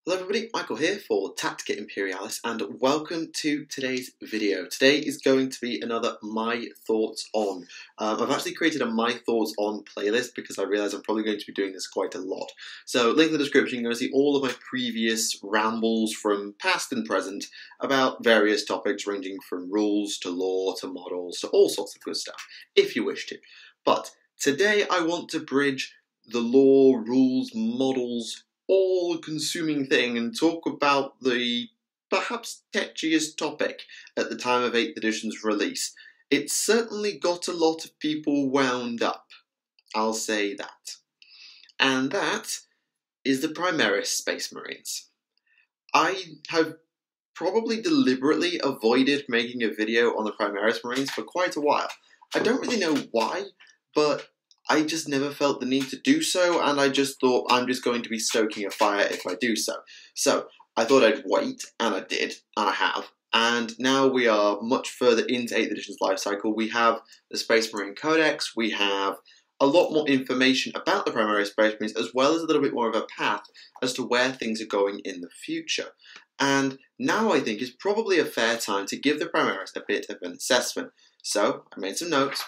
Hello everybody, Michael here for Tactica Imperialis and welcome to today's video. Today is going to be another My Thoughts On. I've actually created a My Thoughts On playlist because I realise I'm probably going to be doing this quite a lot. So link in the description, you're going to see all of my previous rambles from past and present about various topics ranging from rules to lore to models to all sorts of good stuff, if you wish to. But today I want to bridge the lore, rules, models, all-consuming thing and talk about the perhaps tetchiest topic at the time of 8th edition's release. It certainly got a lot of people wound up, I'll say that. And that is the Primaris Space Marines. I have probably deliberately avoided making a video on the Primaris Marines for quite a while. I don't really know why, but I just never felt the need to do so, and I just thought I'm just going to be stoking a fire if I do so. So I thought I'd wait, and I did, and I have. And now we are much further into 8th edition's life cycle. We have the Space Marine Codex, we have a lot more information about the Primaris Space Marines, as well as a little bit more of a path as to where things are going in the future. And now I think is probably a fair time to give the Primaris a bit of an assessment. So I made some notes,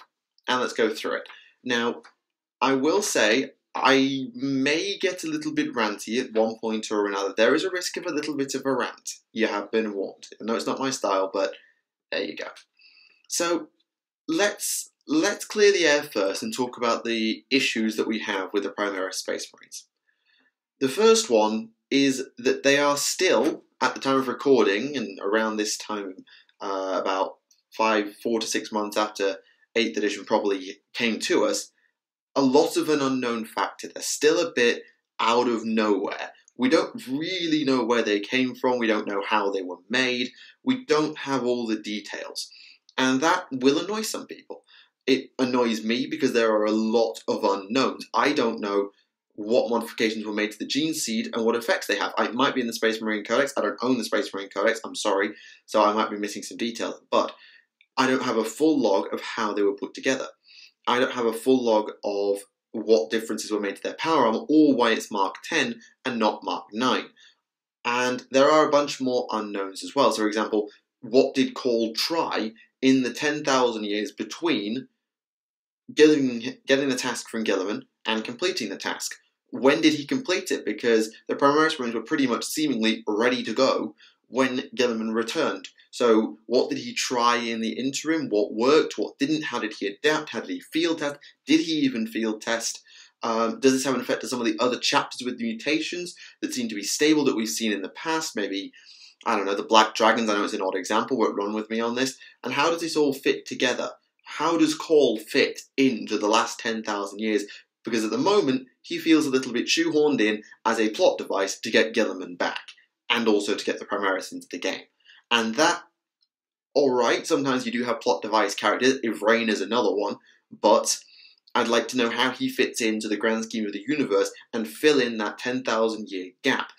and let's go through it. Now, I will say, I may get a little bit ranty at one point or another. There is a risk of a little bit of a rant. You have been warned. I know it's not my style, but there you go. So, let's clear the air first and talk about the issues that we have with the Primaris Space Marines. The first one is that they are still, at the time of recording, and around this time, about 4 to 6 months after 8th edition probably came to us, a lot of an unknown factor. They're still a bit out of nowhere. We don't really know where they came from. We don't know how they were made. We don't have all the details. And that will annoy some people. It annoys me because there are a lot of unknowns. I don't know what modifications were made to the gene seed and what effects they have. I might be in the Space Marine Codex. I don't own the Space Marine Codex. I'm sorry. So I might be missing some details. But I don't have a full log of how they were put together. I don't have a full log of what differences were made to their power armor or why it's Mark 10 and not Mark 9. And there are a bunch more unknowns as well. So, for example, what did Call try in the 10,000 years between getting the task from Guilliman and completing the task? When did he complete it? Because the Primaris Marines were pretty much seemingly ready to go when Guilliman returned. So what did he try in the interim? What worked? What didn't? How did he adapt? How did he field test? Did he even field test? Does this have an effect on some of the other chapters with the mutations that seem to be stable that we've seen in the past? Maybe, I don't know, the Black Dragons, I know it's an odd example, but run with me on this. And how does this all fit together? How does Call fit into the last 10,000 years? Because at the moment, he feels a little bit shoehorned in as a plot device to get Guilliman back, and also to get the Primaris into the game. And that, alright, sometimes you do have plot device characters, Ivrain is another one, but I'd like to know how he fits into the grand scheme of the universe and fill in that 10,000 year gap.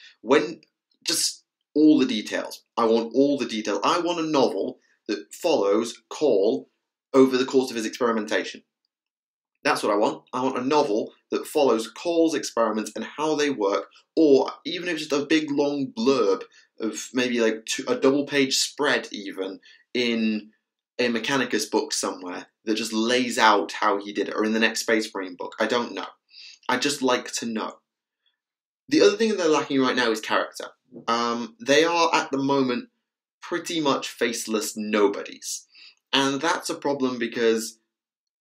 Just all the details. I want all the detail. I want a novel that follows Call over the course of his experimentation. That's what I want. I want a novel that follows Call's experiments and how they work, or even if it's just a big long blurb of maybe like a double-page spread even in a Mechanicus book somewhere that just lays out how he did it, or in the next Space Marine book. I don't know. I just like to know. The other thing that they're lacking right now is character. They are, at the moment, pretty much faceless nobodies. And that's a problem because,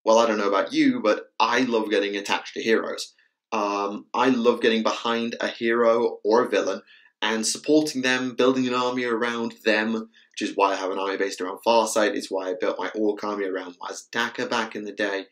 well, I don't know about you, but I love getting attached to heroes. I love getting behind a hero or a villain and supporting them, building an army around them, which is why I have an army based around Farsight. It's why I built my Orc army around Tactica back in the day.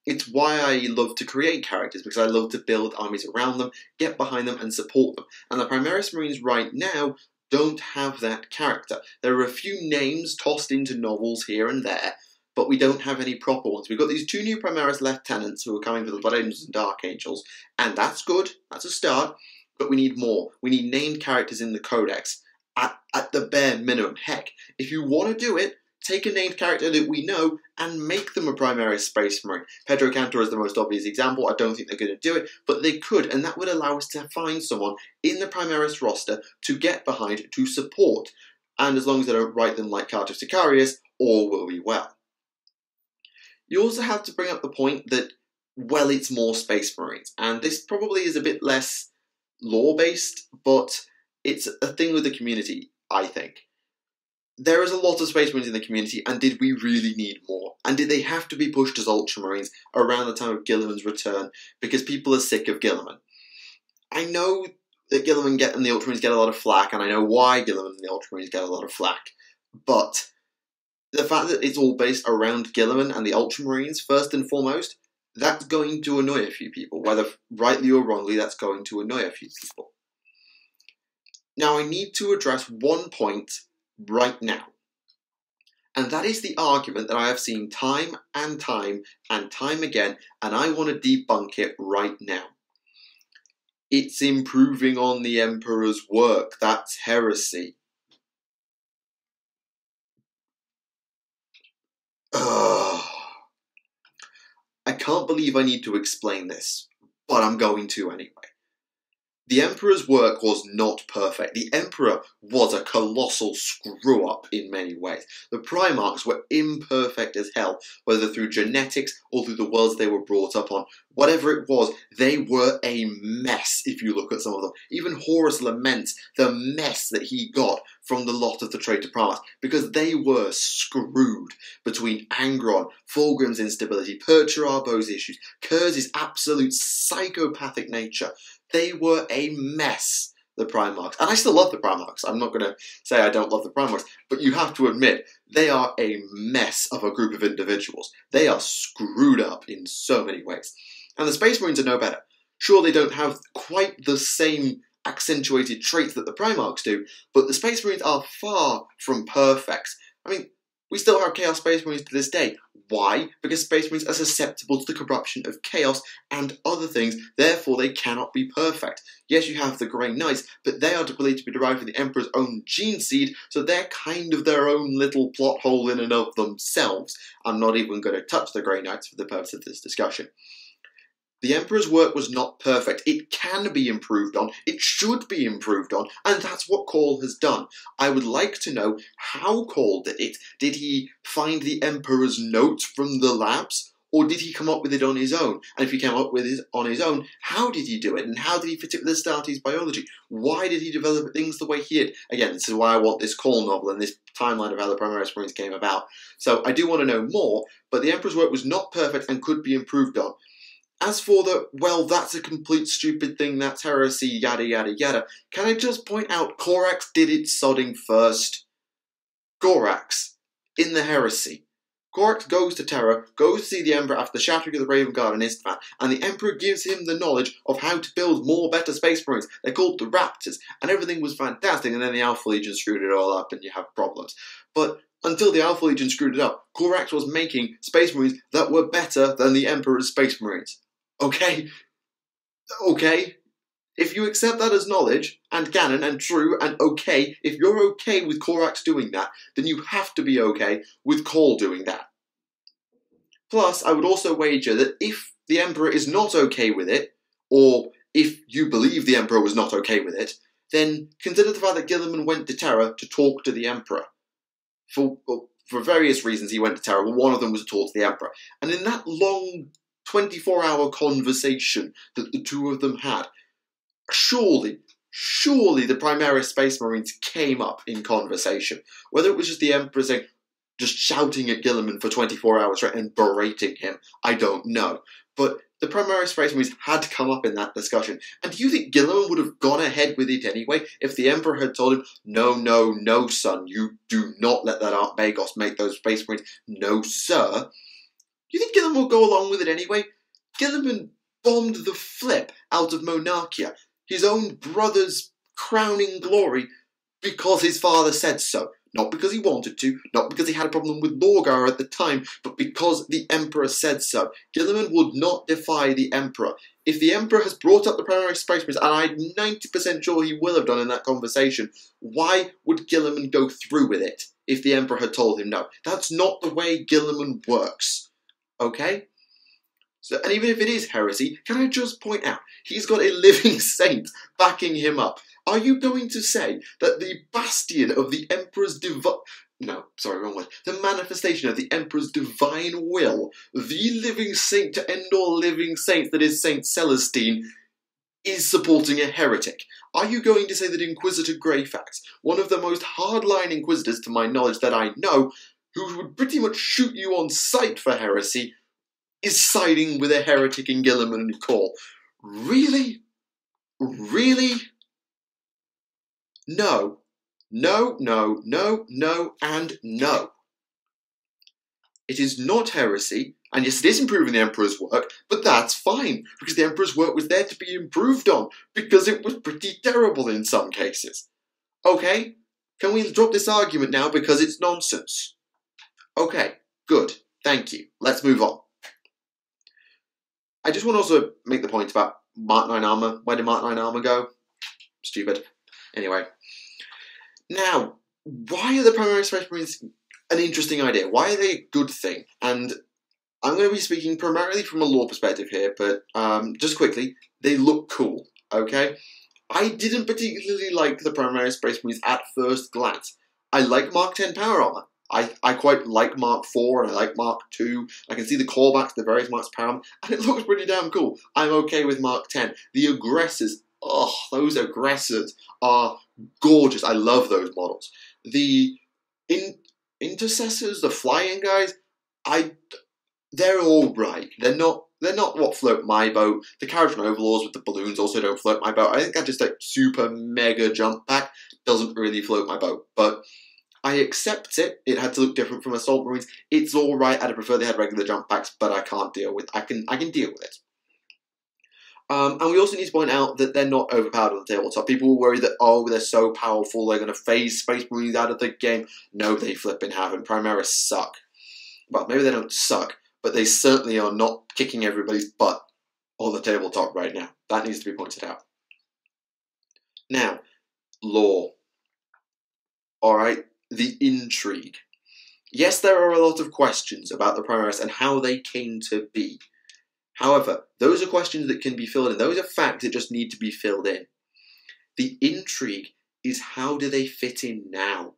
It's why I love to create characters, because I love to build armies around them, get behind them, and support them. And the Primaris Marines right now don't have that character. There are a few names tossed into novels here and there, but we don't have any proper ones. We've got these 2 new Primaris Lieutenants who are coming for the Blood Angels and Dark Angels, and that's good, that's a start, but we need more. We need named characters in the Codex, at the bare minimum. Heck, if you want to do it, take a named character that we know and make them a Primaris Space Marine. Pedro Cantor is the most obvious example. I don't think they're going to do it, but they could, and that would allow us to find someone in the Primaris roster to get behind, to support. And as long as they don't write them like Carter Sicarius, all will be well. You also have to bring up the point that, well, it's more Space Marines, and this probably is a bit less lore-based, but it's a thing with the community, I think. There is a lot of Space Marines in the community, and did we really need more? And did they have to be pushed as Ultramarines around the time of Guilliman's return, because people are sick of Guilliman? I know that Guilliman and the Ultramarines get a lot of flack, and I know why Guilliman and the Ultramarines get a lot of flack, but the fact that it's all based around Guilliman and the Ultramarines, first and foremost, that's going to annoy a few people. Whether rightly or wrongly, that's going to annoy a few people. Now, I need to address one point right now. And that is the argument that I have seen time and time and time again, and I want to debunk it right now. It's improving on the Emperor's work. That's heresy. Ugh. I can't believe I need to explain this, but I'm going to anyway. The Emperor's work was not perfect. The Emperor was a colossal screw-up in many ways. The Primarchs were imperfect as hell, whether through genetics or through the worlds they were brought up on. Whatever it was, they were a mess if you look at some of them. Even Horus laments the mess that he got from the lot of the traitor Primarchs, because they were screwed between Angron, Fulgrim's instability, Perturarbo's issues, Kurz's absolute psychopathic nature. They were a mess, the Primarchs. And I still love the Primarchs. I'm not going to say I don't love the Primarchs. But you have to admit, they are a mess of a group of individuals. They are screwed up in so many ways. And the Space Marines are no better. Sure, they don't have quite the same accentuated traits that the Primarchs do, but the Space Marines are far from perfect. I mean, we still have Chaos Space Marines to this day. Why? Because Space Marines are susceptible to the corruption of chaos and other things, therefore they cannot be perfect. Yes, you have the Grey Knights, but they are believed to be derived from the Emperor's own gene seed, so they're kind of their own little plot hole in and of themselves. I'm not even going to touch the Grey Knights for the purpose of this discussion. The Emperor's work was not perfect. It can be improved on. It should be improved on. And that's what Call has done. I would like to know how Call did it. Did he find the Emperor's notes from the labs? Or did he come up with it on his own? And if he came up with it on his own, how did he do it? And how did he fit it with Astartes biology? Why did he develop things the way he did? Again, this is why I want this Call novel and this timeline of how the Primaris Marines came about. So I do want to know more, but the Emperor's work was not perfect and could be improved on. As for the, well, that's a complete stupid thing, that's heresy, yada yada yada, can I just point out Corax did its sodding first? Corax, in the heresy. Corax goes to Terra, goes to see the Emperor after the shattering of the Raven Guard and Istvan, and the Emperor gives him the knowledge of how to build more better Space Marines. They're called the Raptors, and everything was fantastic, and then the Alpha Legion screwed it all up and you have problems. But until the Alpha Legion screwed it up, Corax was making Space Marines that were better than the Emperor's Space Marines. Okay? Okay? If you accept that as knowledge, and canon, and true, and okay, if you're okay with Corax doing that, then you have to be okay with Call doing that. Plus, I would also wager that if the Emperor is not okay with it, or if you believe the Emperor was not okay with it, then consider the fact that Guilliman went to Terra to talk to the Emperor. For various reasons he went to Terra, but one of them was to talk to the Emperor. And in that long 24-hour conversation that the two of them had, surely the Primaris Space Marines came up in conversation. Whether it was just the Emperor saying, just shouting at Guilliman for 24 hours straight and berating him, I don't know. But the Primaris Space Marines had come up in that discussion. And do you think Guilliman would have gone ahead with it anyway if the Emperor had told him, no, no, no, son, you do not let that Art Bagos make those Space Marines. No, sir. Do you think Guilliman will go along with it anyway? Guilliman bombed the flip out of Monarchia, his own brother's crowning glory, because his father said so. Not because he wanted to, not because he had a problem with Lorgar at the time, but because the Emperor said so. Guilliman would not defy the Emperor. If the Emperor has brought up the Primaris Space Marines, and I'm 90% sure he will have done in that conversation, why would Guilliman go through with it? if the Emperor had told him no. That's not the way Guilliman works, okay? So, and even if it is heresy, can I just point out, he's got a living saint backing him up. Are you going to say that the bastion of the Emperor's the manifestation of the Emperor's divine will, the living saint to end all living saints, that is Saint Celestine, is supporting a heretic? Are you going to say that Inquisitor Greyfax, one of the most hardline inquisitors to my knowledge that I know, who would pretty much shoot you on sight for heresy, is siding with a heretic in Guilliman and Call? Really? Really? No. No, no, no, no, and no. It is not heresy, and yes, it is improving the Emperor's work, but that's fine, because the Emperor's work was there to be improved on, because it was pretty terrible in some cases. Okay? Can we drop this argument now because it's nonsense? Okay, good. Thank you. Let's move on. I just want to also make the point about Mark 9 armor. Where did Mark 9 armor go? Stupid. Anyway. Now, why are the Primaris Space Marines an interesting idea? Why are they a good thing? And I'm going to be speaking primarily from a lore perspective here, but just quickly, they look cool, okay? I didn't particularly like the Primaris Space Marines at first glance. I like Mark 10 power armor. I quite like Mark 4 and I like Mark 2. I can see the callbacks to the various Marks power armor, and it looks pretty damn cool. I'm okay with Mark 10. The aggressors, oh, those aggressors are gorgeous. I love those models. The intercessors, the flying guys, they're all right. They're not what float my boat. The Carriage and Overlords with the balloons also don't float my boat. I think that just like super mega jump pack doesn't really float my boat. But I accept it. It had to look different from Assault Marines. It's all right. I'd prefer they had regular jump packs, but I can't deal with. I can deal with it. And we also need to point out that they're not overpowered on the tabletop. People will worry that, oh, they're so powerful, they're going to phase Space Marines out of the game. No, they flipping haven't. Primaris suck. Well, maybe they don't suck, but they certainly are not kicking everybody's butt on the tabletop right now. That needs to be pointed out. Now, lore. Alright, the intrigue. Yes, there are a lot of questions about the Primaris and how they came to be. However, those are questions that can be filled in. Those are facts that just need to be filled in. The intrigue is how do they fit in now?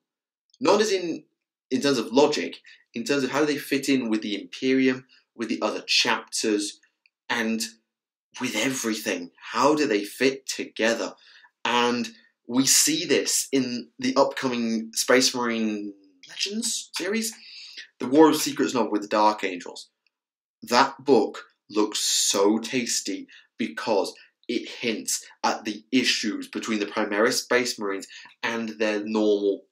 Not as in terms of logic, in terms of how do they fit in with the Imperium, with the other chapters, and with everything. How do they fit together? And we see this in the upcoming Space Marine Legends series, the War of Secrets novel with the Dark Angels. That book looks so tasty because it hints at the issues between the Primaris Space Marines and their normal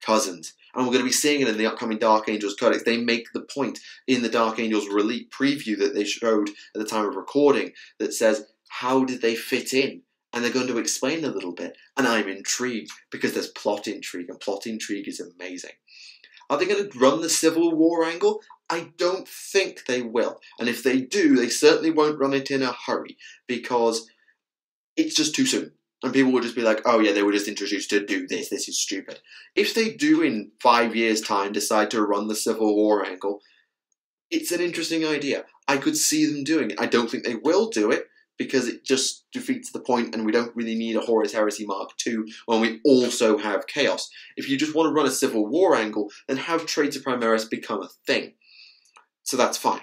cousins. And we're going to be seeing it in the upcoming Dark Angels Codex. They make the point in the Dark Angels release preview that they showed at the time of recording that says, how did they fit in? And they're going to explain a little bit. And I'm intrigued because there's plot intrigue, and plot intrigue is amazing. Are they going to run the Civil War angle? I don't think they will. And if they do, they certainly won't run it in a hurry because it's just too soon. And people will just be like, oh yeah, they were just introduced to do this. This is stupid. If they do in 5 years' time decide to run the Civil War angle, it's an interesting idea. I could see them doing it. I don't think they will do it because it just defeats the point and we don't really need a Horus Heresy Mark II when we also have Chaos. If you just want to run a Civil War angle, then have Traitor Primaris become a thing. So that's fine.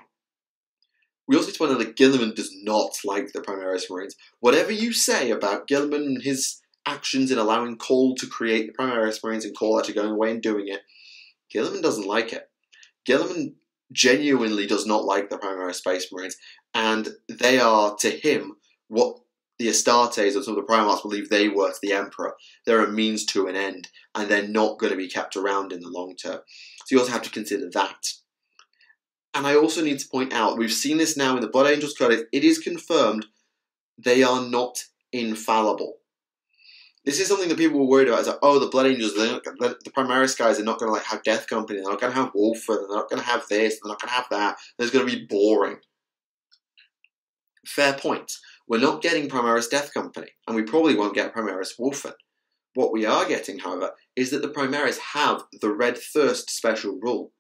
We also need to point out that Guilliman does not like the Primaris Marines. Whatever you say about Guilliman and his actions in allowing Cole to create the Primaris Marines and Cole actually going away and doing it, Guilliman doesn't like it. Guilliman genuinely does not like the Primaris Space Marines, and they are, to him, what the Astartes or some of the Primarchs believe they were to the Emperor. They're a means to an end, and they're not going to be kept around in the long term. So you also have to consider that. And I also need to point out, we've seen this now in the Blood Angels Codex, it is confirmed they are not infallible. This is something that people were worried about. It's like, oh, the Blood Angels, the Primaris guys are not going to like have Death Company, they're not going to have Wolford, they're not going to have this, they're not going to have that, there's going to be boring. Fair point. We're not getting Primaris Death Company, and we probably won't get Primaris Wolford. What we are getting, however, is that the Primaris have the Red Thirst special rule.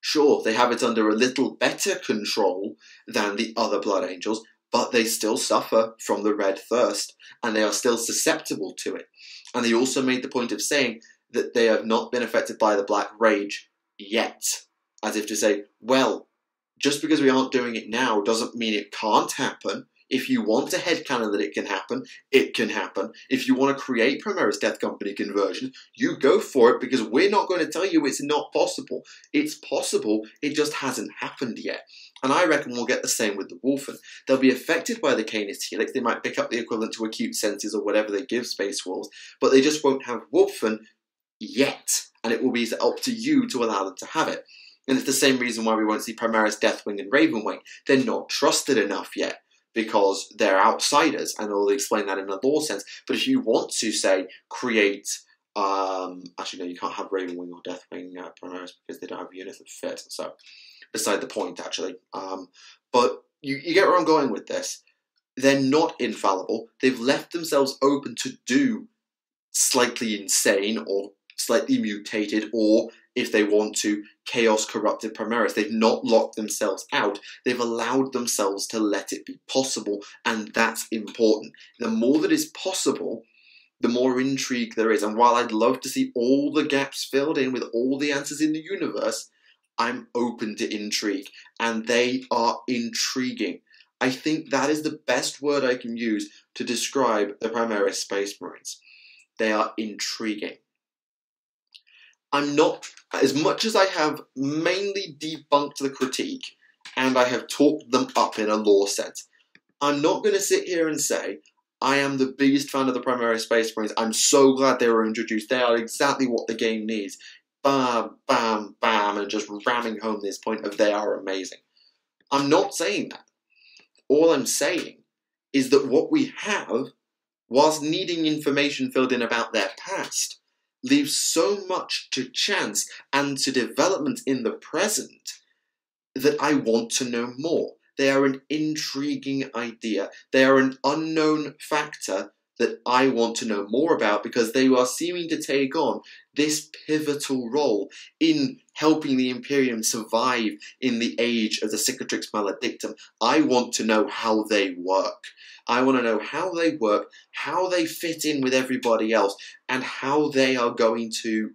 Sure, they have it under a little better control than the other Blood Angels, but they still suffer from the Red Thirst, and they are still susceptible to it. And they also made the point of saying that they have not been affected by the Black Rage yet. As if to say, well, just because we aren't doing it now doesn't mean it can't happen. If you want a headcanon that it can happen, it can happen. If you want to create Primaris Death Company conversion, you go for it, because we're not going to tell you it's not possible. It's possible, it just hasn't happened yet. And I reckon we'll get the same with the Wolfen. They'll be affected by the Canis Helix. They might pick up the equivalent to acute senses or whatever they give Space Wolves, but they just won't have Wolfen yet. And it will be up to you to allow them to have it. And it's the same reason why we won't see Primaris Deathwing and Ravenwing. They're not trusted enough yet, because they're outsiders, and I'll explain that in a lore sense. But if you want to, say, create... actually, no, you can't have Ravenwing or Deathwing Primaris because they don't have units that fit, so beside the point, actually. But you get where I'm going with this. They're not infallible. They've left themselves open to do slightly insane or slightly mutated, or, if they want to, chaos-corrupted Primaris. They've not locked themselves out. They've allowed themselves to let it be possible, and that's important. The more that is possible, the more intrigue there is. And while I'd love to see all the gaps filled in with all the answers in the universe, I'm open to intrigue, and they are intriguing. I think that is the best word I can use to describe the Primaris Space Marines. They are intriguing. I'm not, as much as I have mainly debunked the critique, and I have talked them up in a lore sense, I'm not going to sit here and say, I am the biggest fan of the Primaris Space Marines. I'm so glad they were introduced. They are exactly what the game needs. Bam, bam, bam, and just ramming home this point of they are amazing. I'm not saying that. All I'm saying is that what we have, whilst needing information filled in about their past, leaves so much to chance and to development in the present that I want to know more. They are an intriguing idea. They are an unknown factor that I want to know more about, because they are seeming to take on this pivotal role in helping the Imperium survive in the age of the Cicatrix Maledictum. I want to know how they work. I want to know how they work, how they fit in with everybody else, and how they are going to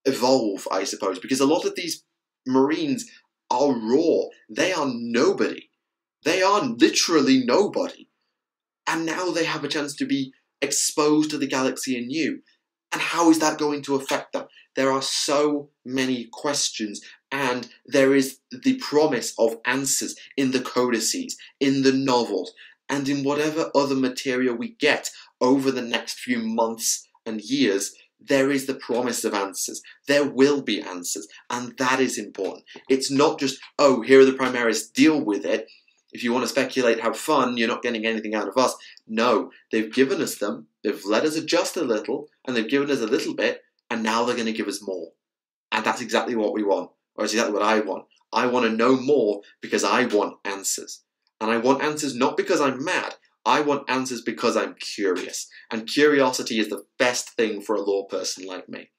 evolve, I suppose. Because a lot of these Marines are raw. They are nobody. They are literally nobody. And now they have a chance to be exposed to the galaxy anew. And how is that going to affect them? There are so many questions, and there is the promise of answers in the codices, in the novels, and in whatever other material we get over the next few months and years. There is the promise of answers. There will be answers, and that is important. It's not just, oh, here are the Primaris, deal with it. If you want to speculate, have fun, you're not getting anything out of us. No, they've given us them, they've let us adjust a little, and they've given us a little bit, and now they're going to give us more. And that's exactly what we want, or it's exactly what I want. I want to know more because I want answers. And I want answers not because I'm mad, I want answers because I'm curious. And curiosity is the best thing for a lore person like me.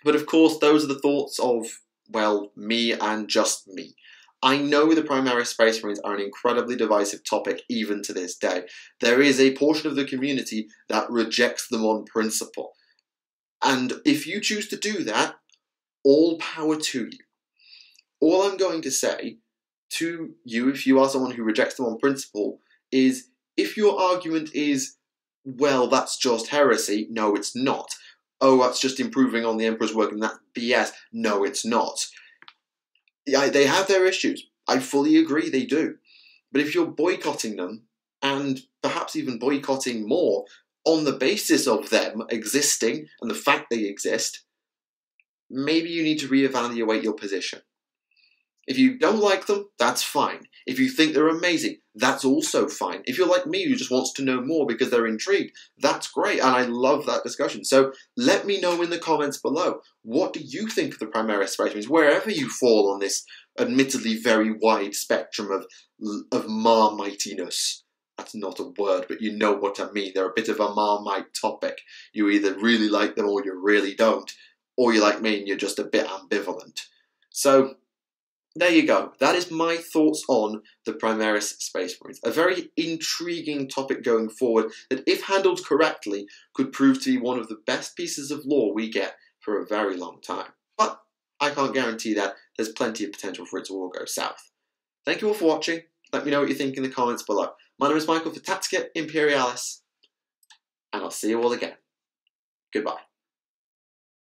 But of course, those are the thoughts of, well, me and just me. I know the Primaris Space Marines are an incredibly divisive topic even to this day. There is a portion of the community that rejects them on principle. And if you choose to do that, all power to you. All I'm going to say to you, if you are someone who rejects them on principle, is if your argument is, well, that's just heresy, no, it's not. Oh, that's just improving on the Emperor's work and that's BS, no, it's not. They have their issues. I fully agree they do. But if you're boycotting them, and perhaps even boycotting more, on the basis of them existing and the fact they exist, maybe you need to reevaluate your position. If you don't like them, that's fine. If you think they're amazing, that's also fine. If you're like me who just wants to know more because they're intrigued, that's great, and I love that discussion. So let me know in the comments below, what do you think of the Primaris Space Marines, wherever you fall on this admittedly very wide spectrum of Marmightiness. that's not a word, but you know what I mean. They're a bit of a Marmite topic. You either really like them or you really don't, or you're like me and you're just a bit ambivalent. So there you go. That is my thoughts on the Primaris Space Marines. A very intriguing topic going forward that, if handled correctly, could prove to be one of the best pieces of lore we get for a very long time. But I can't guarantee that. There's plenty of potential for it to all go south. Thank you all for watching. Let me know what you think in the comments below. My name is Michael for Tactica, Imperialis, and I'll see you all again. Goodbye.